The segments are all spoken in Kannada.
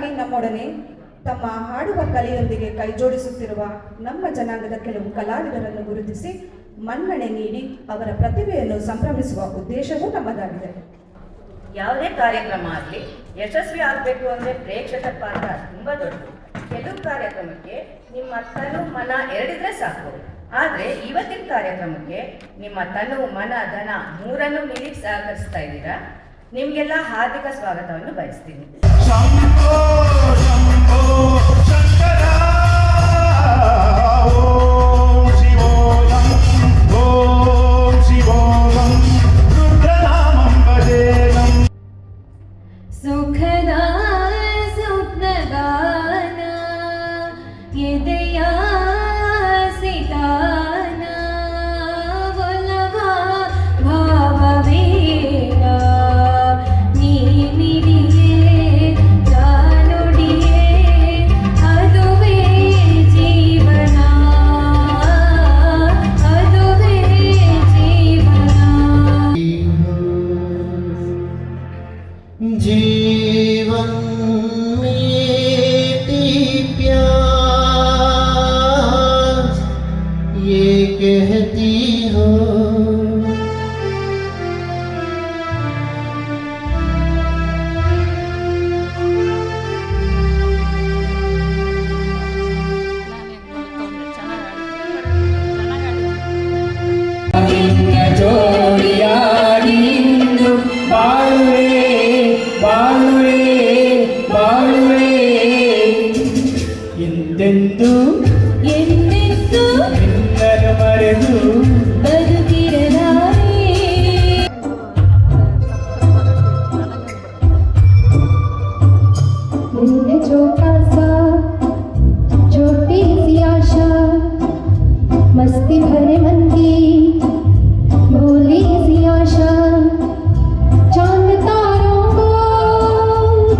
ಇದಕ್ಕಾಗಿ ನಮ್ಮೊಡನೆ ತಮ್ಮ ಹಾಡುವ ಕಲೆಯೊಂದಿಗೆ ಕೈಜೋಡಿಸುತ್ತಿರುವ ನಮ್ಮ ಜನಾಂಗದ ಕೆಲವು ಕಲಾವಿದರನ್ನು ಗುರುತಿಸಿ ಮನ್ನಣೆ ನೀಡಿ ಅವರ ಪ್ರತಿಭೆಯನ್ನು ಸಂಭ್ರಮಿಸುವ ಉದ್ದೇಶವೂ ನಮ್ಮದಾಗಿದೆ. ಯಾವುದೇ ಕಾರ್ಯಕ್ರಮ ಆಗಲಿ ಯಶಸ್ವಿ ಆಗಬೇಕು ಅಂದರೆ ಪ್ರೇಕ್ಷಕರ ಪಾತ್ರ ತುಂಬಾ ದೊಡ್ಡದು. ಕೆಲವು ಕಾರ್ಯಕ್ರಮಕ್ಕೆ ನಿಮ್ಮ ತನು ಮನ ಎರಡಿದ್ರೆ ಸಾಕು. ಆದರೆ ಇವತ್ತಿನ ಕಾರ್ಯಕ್ರಮಕ್ಕೆ ನಿಮ್ಮ ತನು ಮನ ಧನ ಮೂರನ್ನು ಮೀರಿ ಸಹಕರಿಸ್ತಾ ಇದ್ದೀರಾ. ನಿಮಗೆಲ್ಲ ಹಾರ್ದಿಕ ಸ್ವಾಗತವನ್ನು ಬಯಸ್ತೀನಿ. जीवन में प्यास ये कहती हो ಎಂದೆಂದು ನಿನ್ನನ್ನು ಮರೆತು ಬದುಕಿರಲಾರೆ. मुझे छोटा सा छोटी सी आशा मस्ती भरे मन की भोली सी आशा चांद तारों को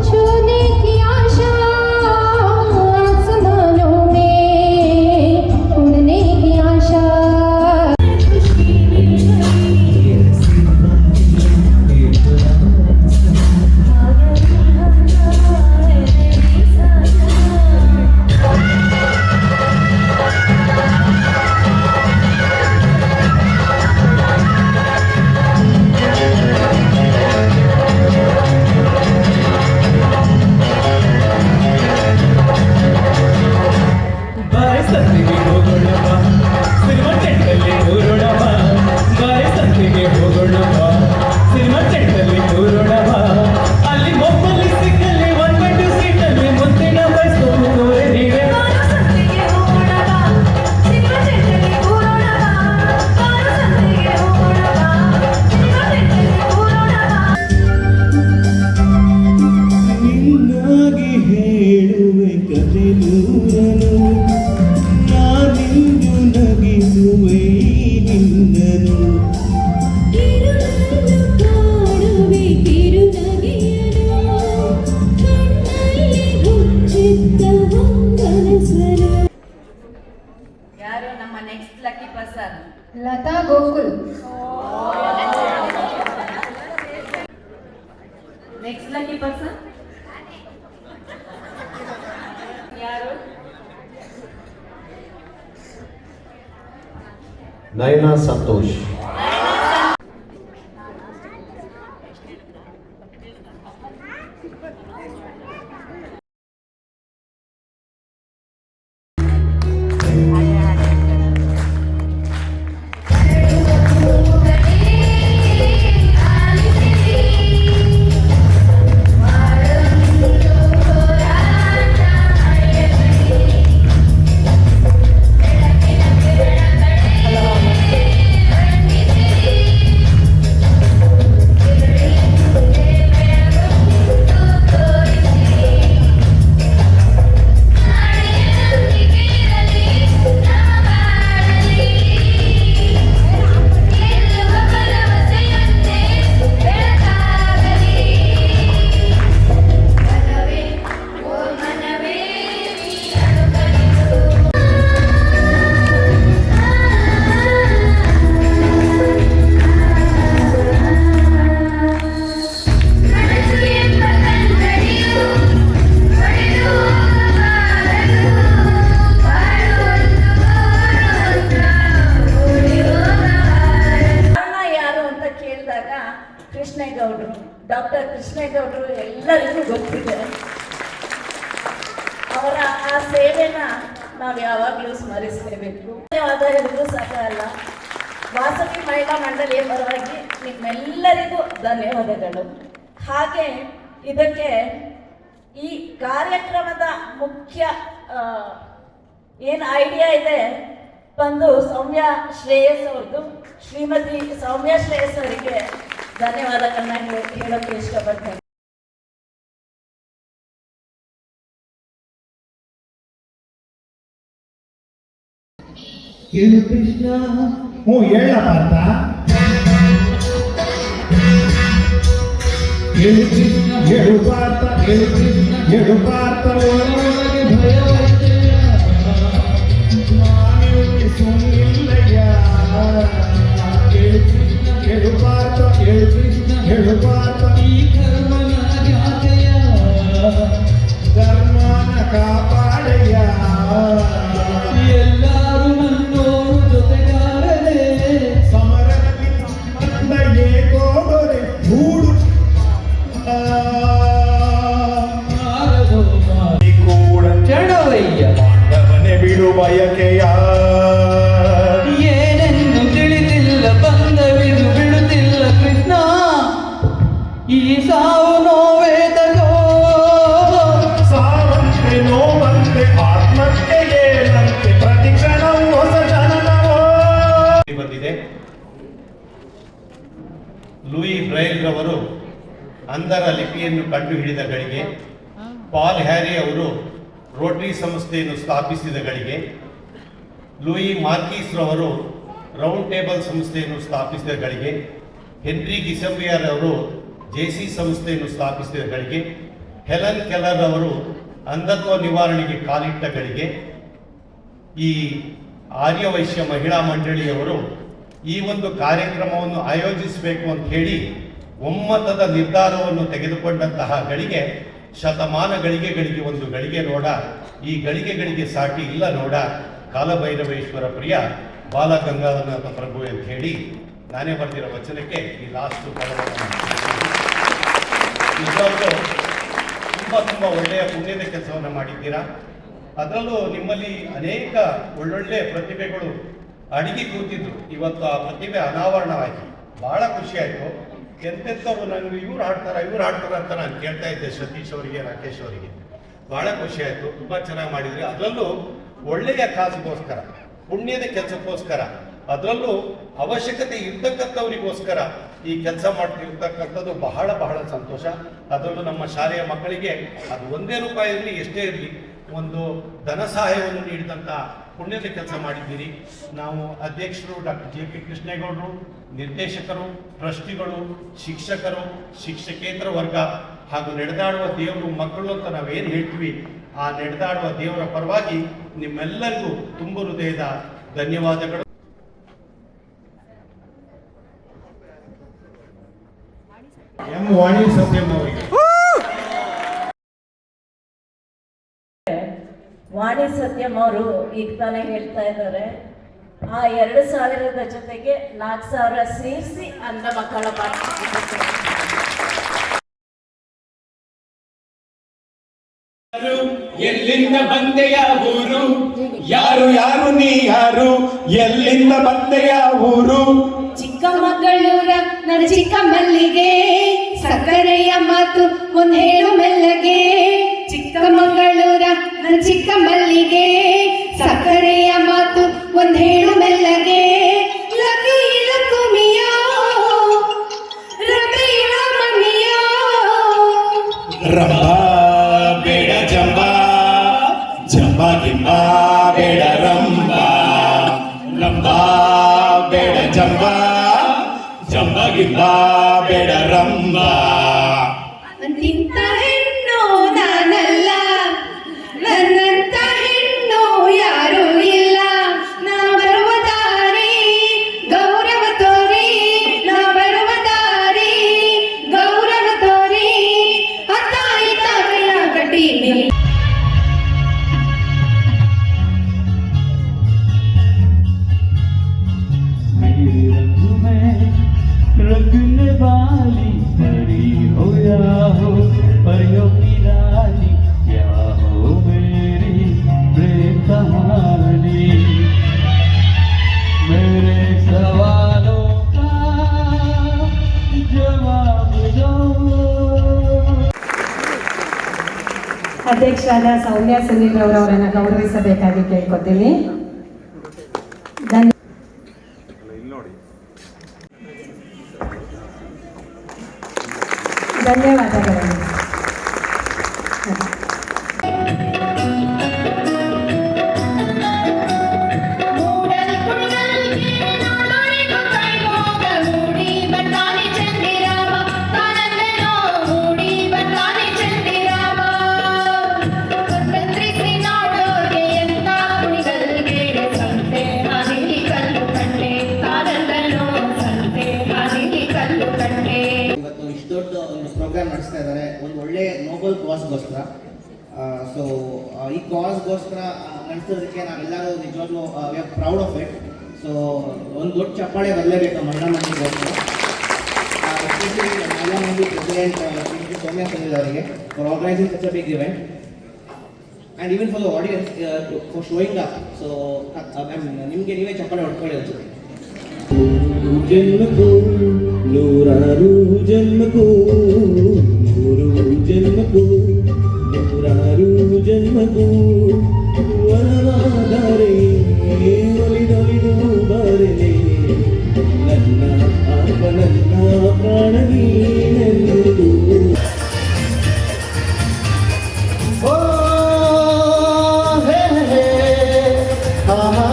छूने की आशा आसमानों में उड़ने की आशा. ಯಾರು ನಮ್ಮ next lucky person? Latha Gokul. Next lucky person ಯಾರು? ನಯನಾ ಸಂತೋಷ್. ಕೃಷ್ಣೇಗೌಡರು, ಡಾಕ್ಟರ್ ಕೃಷ್ಣೇಗೌಡರು ಎಲ್ಲರಿಗೂ ಗೊತ್ತಿದೆ. ಅವರ ಆ ಸೇವೆನ ನಾವು ಯಾವಾಗಲೂ ಸ್ಮರಿಸಲೇಬೇಕು. ಧನ್ಯವಾದ ಹೇಳಿದ್ರು ಸಾಕಲ್ಲ. ವಾಸವಿ ಮಹಿಳಾ ಮಂಡಳಿಯ ಪರವಾಗಿ ನಿಮ್ಮೆಲ್ಲರಿಗೂ ಧನ್ಯವಾದಗಳು. ಹಾಗೆ ಇದಕ್ಕೆ ಈ ಕಾರ್ಯಕ್ರಮದ ಮುಖ್ಯ ಏನು ಐಡಿಯಾ ಇದೆ ಬಂದು ಸೌಮ್ಯ ಶ್ರೇಯಸ್ ಅವ್ರದ್ದು. ಶ್ರೀಮತಿ ಸೌಮ್ಯ ಶ್ರೇಯಸ್ ಅವರಿಗೆ ಧನ್ಯವಾದಗಳನ್ನ ಹೇಳೋಕ್ಕೆ ಇಷ್ಟಪಡ್ತೇನೆ. ಹೇಳು ಕೃಷ್ಣ. ಹ್ಞೂ ಹೇಳ ಪಾರ್ಥ. ಹೇಳು ಕೃಷ್ಣ, ಹೇಳು ಪಾರ್ಥ, ಹೇಳು ಕೃಷ್ಣ, ಹೇಳು ಪಾರ್ಥ. ಒಳಗೆ ಭಯವಯ್ಯ, ನಾನಿಲ್ಲಿ ಸುಮ್ಮನಿಲ್ಲಯ್ಯ. ಹೇಳು ಕೃಷ್ಣ, ಹೇಳು ಪಾರ್ಥ, ಹೇಳು ಕೃಷ್ಣ, ಹೇಳು ಪಾರ್ಥ. ಈ ಕರ್ಮನ ಜಾತೆಯ ಧರ್ಮನ ಕಾಪಾಡಯ್ಯ. ಎಲ್ಲರೂ ನನ್ನೋರು ಜೊತೆಗಾರರೇ, ಸಮರದಲ್ಲಿ ಸಂಬಂಧ ಏಕೋದರೆ ಗೂಡು ಕೂಡ ಚಡವಯ್ಯ ಪಾಂಡವನೇ ಬಿಡು ಬಯಕೆಯ. ಏನೆಂದು ತಿಳಿದಿಲ್ಲ, ಬಂದವಿದು ಬಿಡುತ್ತಿಲ್ಲ ಕೃಷ್ಣ. ಈ ಸಾವು ನೋವೇದಗೋ, ಸಾವಂತೆ ನೋವಂತೆ ಆತ್ಮಕ್ಕೆ ಏನಂತೆ ಪ್ರತಿಕ್ಷಣವು ಹೊಸ ಜನನವೋ. ಬಂದಿದೆ. ಲೂಯಿ ಬ್ರೈಲ್ ರವರು ಅಂಧರ ಲಿಪಿಯನ್ನು ಕಂಡುಹಿಡಿದ ಗಳಿಗೆ, ಪಾಲ್ ಹ್ಯಾರಿ ಅವರು ರೋಟರಿ ಸಂಸ್ಥೆಯನ್ನು ಸ್ಥಾಪಿಸಿದ ಗಳಿಗೆ, ಲೂಯಿ ಮಾರ್ಕಿಸ್ ರವರು ರೌಂಡ್ ಟೇಬಲ್ ಸಂಸ್ಥೆಯನ್ನು ಸ್ಥಾಪಿಸಿದ ಗಳಿಗೆ, ಹೆನ್ರಿ ಗಿಸಂಬಿಯರ್ ಅವರು ಜೆಸಿ ಸಂಸ್ಥೆಯನ್ನು ಸ್ಥಾಪಿಸಿದ ಗಳಿಗೆ, ಹೆಲನ್ ಕೆಲ್ಲರ್ ಅವರು ಅಂಧತ್ವ ನಿವಾರಣೆಗೆ ಕಾಲಿಟ್ಟ ಗಳಿಗೆ, ಈ ಆರ್ಯವೈಶ್ಯ ಮಹಿಳಾ ಮಂಡಳಿಯವರು ಈ ಒಂದು ಕಾರ್ಯಕ್ರಮವನ್ನು ಆಯೋಜಿಸಬೇಕು ಅಂತ ಹೇಳಿ ಒಮ್ಮತದ ನಿರ್ಧಾರವನ್ನು ತೆಗೆದುಕೊಂಡಂತಹ ಗಳಿಗೆ, ಶತಮಾನಗಳಿಗೆ ಒಂದು ಗಳಿಗೆ ನೋಡ, ಈ ಗಳಿಗೆ ಸಾಟಿ ಇಲ್ಲ ನೋಡ, ಕಾಲಭೈರವೇಶ್ವರ ಪ್ರಿಯ ಬಾಲಗಂಗಾಧರನಾಥ ಪ್ರಭು ಅಂತ ಹೇಳಿ ನಾನೇ ಬರೆದಿರೋ ವಚನಕ್ಕೆ ಈ ಲಾಸ್ಟ್ ನಿಜವಾಗ್ಲೂ ತುಂಬ ಒಳ್ಳೆಯ ಪುಣ್ಯದ ಕೆಲಸವನ್ನು ಮಾಡಿದ್ದೀರಾ. ಅದರಲ್ಲೂ ನಿಮ್ಮಲ್ಲಿ ಅನೇಕ ಒಳ್ಳೊಳ್ಳೆ ಪ್ರತಿಭೆಗಳು ಅಡಗಿ ಕೂತಿದ್ರು. ಇವತ್ತು ಆ ಪ್ರತಿಭೆ ಅನಾವರಣವಾಗಿ ಬಹಳ ಖುಷಿ ಆಯಿತು. ಎಂತೆಂಥವ್ರು ನನಗೆ ಇವ್ರು ಹಾಡ್ತಾರ ಅಂತ ನಾನು ಕೇಳ್ತಾ ಇದ್ದೆ ಸತೀಶ್ ಅವರಿಗೆ, ರಾಕೇಶ್ ಅವರಿಗೆ. ಬಹಳ ಖುಷಿ ಆಯಿತು, ತುಂಬ ಚೆನ್ನಾಗಿ ಮಾಡಿದ್ರಿ. ಅದರಲ್ಲೂ ಒಳ್ಳೆಯ ಕಾಸಿಗೋಸ್ಕರ, ಪುಣ್ಯದ ಕೆಲಸಕ್ಕೋಸ್ಕರ, ಅದರಲ್ಲೂ ಅವಶ್ಯಕತೆ ಇರ್ತಕ್ಕಂಥವರಿಗೋಸ್ಕರ ಈ ಕೆಲಸ ಮಾಡ್ತಿರ್ತಕ್ಕಂಥದ್ದು ಬಹಳ ಸಂತೋಷ. ಅದರಲ್ಲೂ ನಮ್ಮ ಶಾಲೆಯ ಮಕ್ಕಳಿಗೆ ಅದು ₹1 ಇರಲಿ, ಎಷ್ಟೇ ಇರಲಿ, ಒಂದು ಧನ ಸಹಾಯವನ್ನು ನೀಡಿದಂಥ ಪುಣ್ಯದ ಕೆಲಸ ಮಾಡಿದ್ದೀರಿ. ನಾವು ಅಧ್ಯಕ್ಷರು ಡಾಕ್ಟರ್ JP ಕೃಷ್ಣೇಗೌಡರು, ನಿರ್ದೇಶಕರು, ಟ್ರಸ್ಟಿಗಳು, ಶಿಕ್ಷಕರು, ಶಿಕ್ಷಕೇತರ ವರ್ಗ ಹಾಗೂ ನಡೆದಾಡುವ ದೇವರು ಮಕ್ಕಳು ಅಂತ ನಾವೇನು ಹೇಳ್ತೀವಿ, ಆ ನಡೆದಾಡುವ ದೇವರ ಪರವಾಗಿ ನಿಮ್ಮೆಲ್ಲರಿಗೂ ತುಂಬ ಹೃದಯದ ಧನ್ಯವಾದಗಳು. ಎಂ ವಾಣಿ ಸತ್ಯಂ ಅವರಿಗೆ. ವಾಣಿ ಸತ್ಯಂ ಅವರು ಈಗ ತಾನೇ ಹೇಳ್ತಾ ಇದ್ದಾರೆ, ಆ 2,000 ಜೊತೆಗೆ 4,000 ಸೇರಿಸಿ ಅಂಧ ಮಕ್ಕಳ ಪಾಠ. ಎಲ್ಲಿಂದ ಬಂದೆಯ ಊರು, ಯಾರು ನೀ ಯಾರು, ಎಲ್ಲಿಂದ ಬಂದೆಯ ಊರು. ಚಿಕ್ಕಮಗಳೂರ ನನ್ನ ಚಿಕ್ಕ ಮಲ್ಲಿಗೆ, ಸಕ್ಕರೆಯ ಮಾತು ಒಂದ್ ಹೇಳು ಮೆಲ್ಲಗೆ. ಚಿಕ್ಕಮಗಳೂರ ನನ್ನ ಚಿಕ್ಕ ಮಲ್ಲಿಗೆ, ಸಕ್ಕರೆಯ ಮಾತು ಒಂದ್ ಹೇಳು ಮೆಲ್ಲಗೆ. ಲಕ್ಕಿ ಲಕ್ಕುಮಿಯೋ, ರಬಿಯ ಮಮ್ಮಿಯೋ. ರಂಬ ಬೇಡ ಜಂಬ, ಜಂಬ ಗಿಂಬ ಬೇಡ ರಂಬ. ರಂಬ ಬೇಡ ಜಂಬ, ಜಂಬ ಗಿಂಬ ಬೇಡ ರಂಬ. ಅಂತಿಂತ ಹೆಣ್ಣು ನಾನಲ್ಲ, ನನ್ನಂತ ಹೆಣ್ಣು ಯಾರೂ ಇಲ್ಲ. ನಾ ಬರುವ ದಾರಿ ಗೌರವ ತೋರಿ, ನಾ ಬರುವ ದಾರಿ ಗೌರವ ತೋರಿ. ಅತ್ತಾಯಿ ತಾಯಿಯ ಗಟ್ಟಿ रखने वाली ಅಧ್ಯಕ್ಷರಾದ ಸೌಮ್ಯ ಸುನೀಲ್ ಅವರನ್ನು ಗೌರವಿಸಬೇಕಾಗಿ ಕೇಳ್ಕೊತೀನಿ. ಧನ್ಯವಾದಗಳು. ಇವತ್ತು ಇಷ್ಟು ದೊಡ್ಡ ಒಂದು ಪ್ರೋಗ್ರಾಮ್ ನಡೆಸ್ತಾ ಇದ್ದಾರೆ, ಒಂದು ಒಳ್ಳೆ ನೋಬಲ್ ಕಾಸ್ಗೋಸ್ಕರ. ಸೊ ಈ ಕಾಸ್ಗೋಸ್ಕರ ನಡೆಸೋದಕ್ಕೆ ನಾವೆಲ್ಲರೂ ನಿಜವಾಗ್ಲೂ we are proud of it. So ಒಂದು ದೊಡ್ಡ ಚಪ್ಪಾಳೆ ಬರಲೇಬೇಕು ಮಹಿಳಾ ಮಂದಿಗೋಸ್ಕರ, ಎಸ್ಪೆಷಲಿ ಮಹಿಳಾ ಮಂದಿ ಪ್ರೆಸಿಡೆಂಟ್ ಸೌಮ್ಯ ಸುನೀಲ್ ಅವರಿಗೆ for organising such a big event and even for the audience for showing up. So ನಿಮಗೆ ನೀವೇ ಚಪ್ಪಾಳೆ ಹೊಡ್ಕೊಳ್ಳಿ ಅನ್ಸುತ್ತೆ. ಜನ್ಮಕ್ಕೂ ನೂರಾರು ಜನ್ಮಕ್ಕೂ, ನೂರು ಜನ್ಮಕ್ಕೂ ನೂರಾರು ಜನ್ಮಕ್ಕೂ ವರವಾದರೆ ಒಲಿದೊಲಿದು ಬರಲಿ ನನ್ನ ಆತ್ಮ ನನ್ನ ಪ್ರಾಣ ನೀನೆಂದು. ಓ ಹೇ ಹೇ ಹಾ ಹಾ.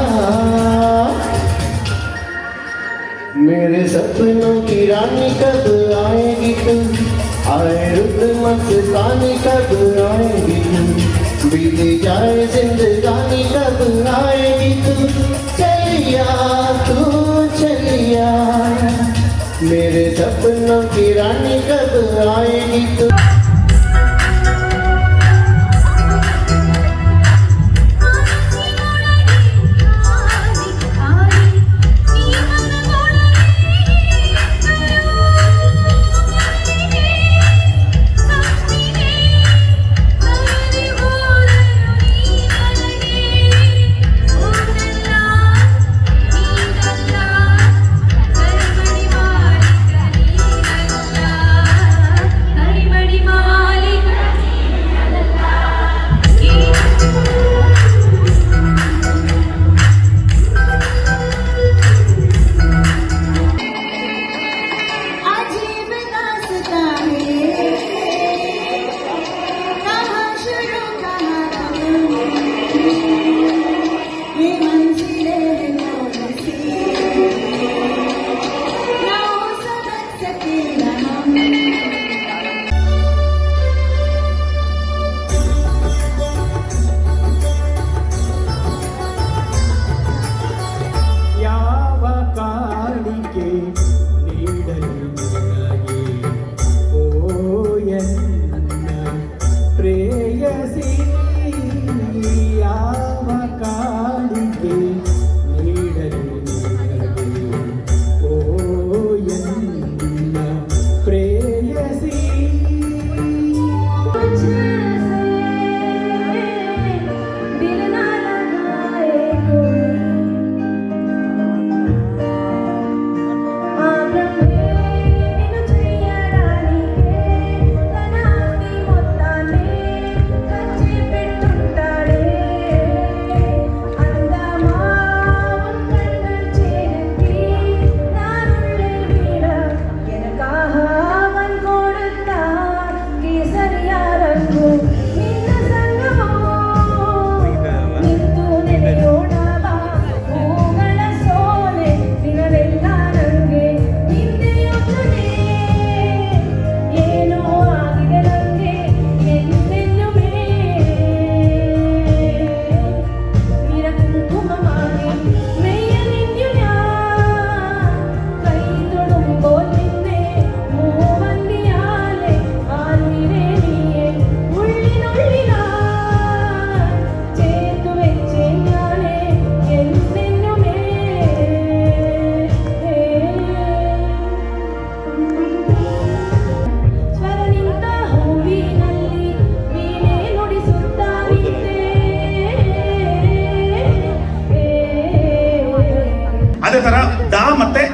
मेरे सपनों की रानी कब आएगी तुम, आए रुत मस्तानी कब आएगी तुम, बीते जाए जिंदगानी कब आएगी तुम, चलिया तू चलिया, मेरे सपनों की रानी कब आएगी तुम.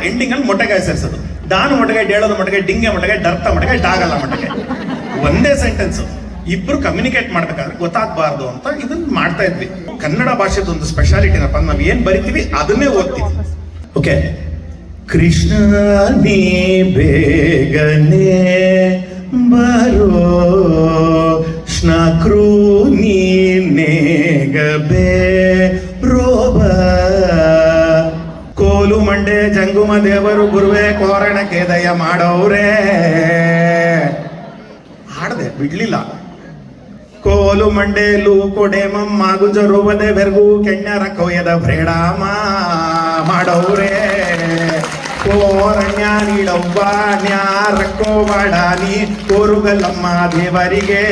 ಎಂಡಿಂಗ್ ಅಲ್ಲಿ ಮೊಟ್ಟೆಕಾಯಿ ಸೇರಿಸೋದು. ಡಾನ್ ಮಟಗೆ ಡೇಳೋದು ಮಟಗೆ ಡಿಂಗೆ ಮಟಗೆ ಡರ್ತ ಮಟಗೆ ಡಾಗಲ್ಲ ಮಟಗೆ ಒಂದೇ ಸೆಂಟೆನ್ಸ್. ಇಬ್ರು ಕಮ್ಯುನಿಕೇಟ್ ಮಾಡ್ಬೇಕಾದ್ರೆ ಗೊತ್ತಾಗಬಾರ್ದು ಅಂತ ಇದನ್ನ ಮಾಡ್ತಾ ಇದ್ವಿ. ಕನ್ನಡ ಭಾಷೆದ ಒಂದು ಸ್ಪೆಷಾಲಿಟಿನಪ್ಪ, ನಾವ್ ಏನ್ ಬರಿತೀವಿ ಅದನ್ನೇ ಓದ್ತೀವಿ. ಓಕೆ, ಕೃಷ್ಣ ನೀ ಬೇಗನೆ ಬರೋ ಶ್ನಕ್ರೂ ನೀನೇಗಬೇ ರೋಬ ಕೋಲು ಮಂಡೆ ಜಂಗುಮ ದೇವರು ಗುರುವೆ ಕೋರಣಕ್ಕೆ ದಯ ಮಾಡವ್ರೆ. ಹಾಡದೆ ಬಿಡ್ಲಿಲ್ಲ. ಕೋಲು ಮಂಡೇಲು ಕೊಡೆ ಮಮ್ಮ ಗುಜರುವದೆ ಬೆರ್ಗು ಕೆಣ್ಣರ ಕೊಯ್ಯದ ಫ್ರೇಡಾಮ ಮಾಡವ್ರೆ. ಕೋರಣ್ಯ ನೀಡವ್ವ ನ್ಯಾರಕ್ಕೋ ಬಾಡಾನಿ ಕೋರುಗಲ್ಲಮ್ಮ ದೇವರಿಗೆ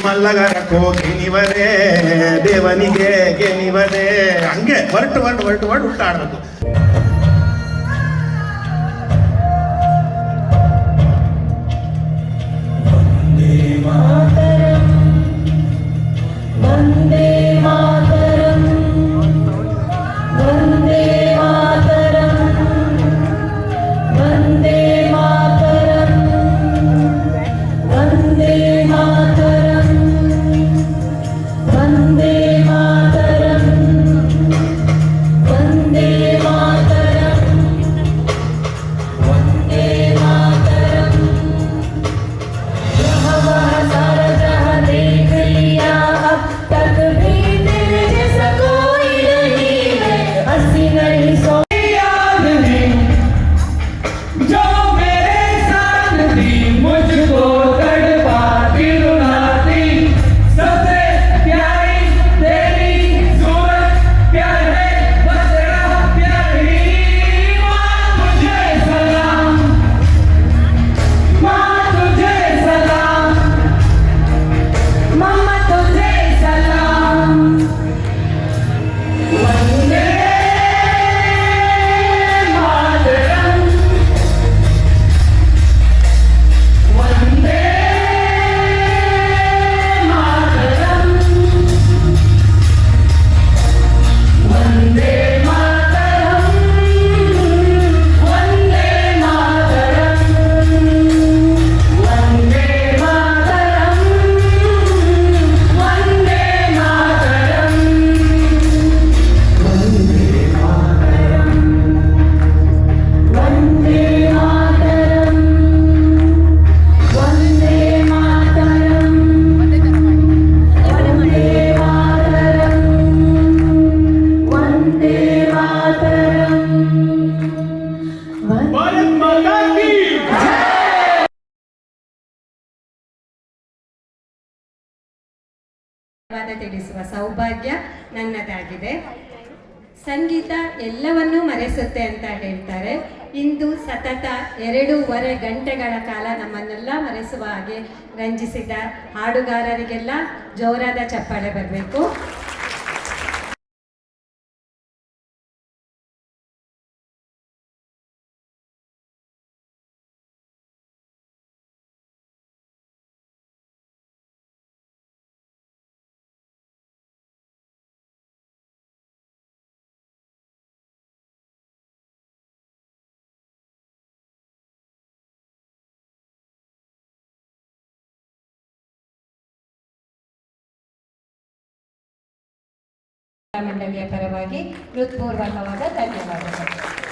ಮಲ್ಲಗರಕ್ಕೋ ಗೆನಿವರೇ ದೇವನಿಗೆ ಗೆನಿವರೇ. ಹಂಗೆ ವರ್ಟ್ ಹುಟ್ಟಾಡ್ಬೇಕು. ತಿಳಿಸುವ ಸೌಭಾಗ್ಯ ನನ್ನದಾಗಿದೆ. ಸಂಗೀತ ಎಲ್ಲವನ್ನೂ ಮರೆಸುತ್ತೆ ಅಂತ ಹೇಳ್ತಾರೆ. ಇಂದು ಸತತ 2.5 ಗಂಟೆಗಳ ಕಾಲ ನಮ್ಮನ್ನೆಲ್ಲ ಮರೆಸುವ ಹಾಗೆ ರಂಜಿಸಿದ ಹಾಡುಗಾರರಿಗೆಲ್ಲ ಜೋರಾದ ಚಪ್ಪಾಳೆ ಬರಬೇಕು. ಮಂಡಳಿಯ ಪರವಾಗಿ ಹೃತ್ಪೂರ್ವಕವಾದ ಧನ್ಯವಾದಗಳು.